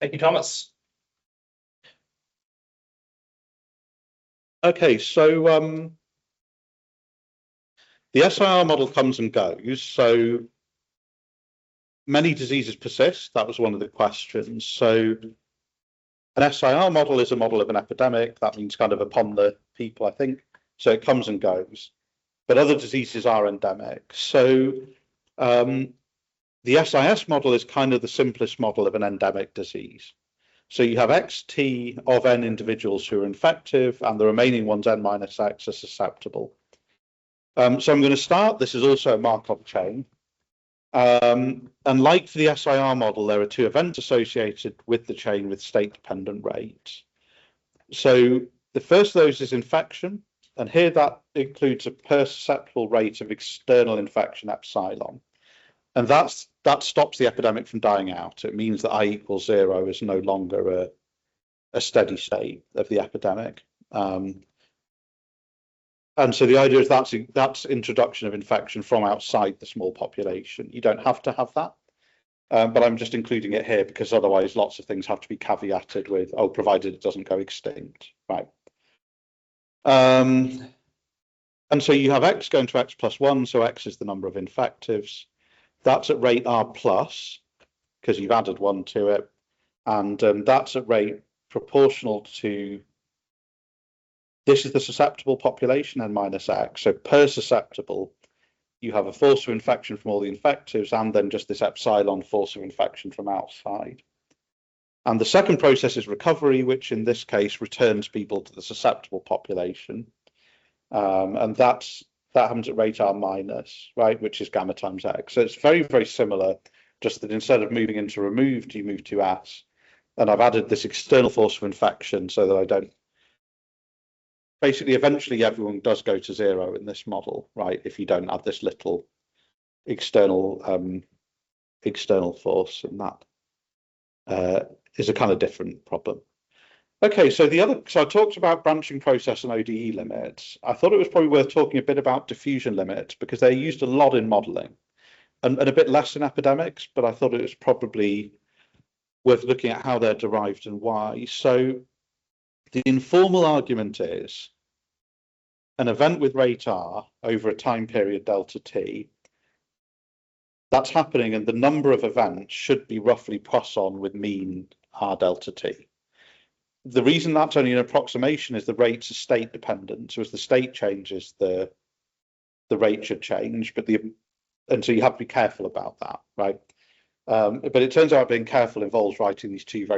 Thank you, Thomas. Okay, so the SIR model comes and goes. So many diseases persist. That was one of the questions. So an SIR model is a model of an epidemic. That means kind of upon the people, I think. So it comes and goes. But other diseases are endemic. So the SIS model is kind of the simplest model of an endemic disease. So you have XT of n individuals who are infective, and the remaining ones, n minus x, are susceptible. So I'm going to start. This is also a Markov chain. And like for the SIR model, there are two events associated with the chain with state-dependent rates. So the first of those is infection, and here that includes a per susceptible rate of external infection epsilon. And that stops the epidemic from dying out. It means that I equals 0 is no longer a steady state of the epidemic. And so the idea is that's introduction of infection from outside the small population. You don't have to have that, but I'm just including it here because otherwise lots of things have to be caveated with, oh, provided it doesn't go extinct, right? And so you have x going to x plus 1, so x is the number of infectives. That's at rate R plus, because you've added 1 to it, and that's at rate proportional to, this is the susceptible population, n minus x. So per susceptible, you have a force of infection from all the infectives, and then just this epsilon force of infection from outside. And the second process is recovery, which in this case returns people to the susceptible population. And that happens at rate R minus, right, which is gamma times x. So it's very, very similar, just that instead of moving into removed, you move to S. And I've added this external force of infection so that I don't, basically, eventually everyone does go to 0 in this model, right, if you don't add this little external force, and that is a kind of different problem. Okay, so I talked about branching process and ODE limits. I thought it was probably worth talking a bit about diffusion limits because they're used a lot in modelling and a bit less in epidemics, but I thought it was probably worth looking at how they're derived and why. So the informal argument is an event with rate R over a time period delta t, that's happening and the number of events should be roughly Poisson with mean R delta t. The reason that's only an approximation is the rates are state dependent. So as the state changes, the rate should change, and so you have to be careful about that, right? But it turns out being careful involves writing these two very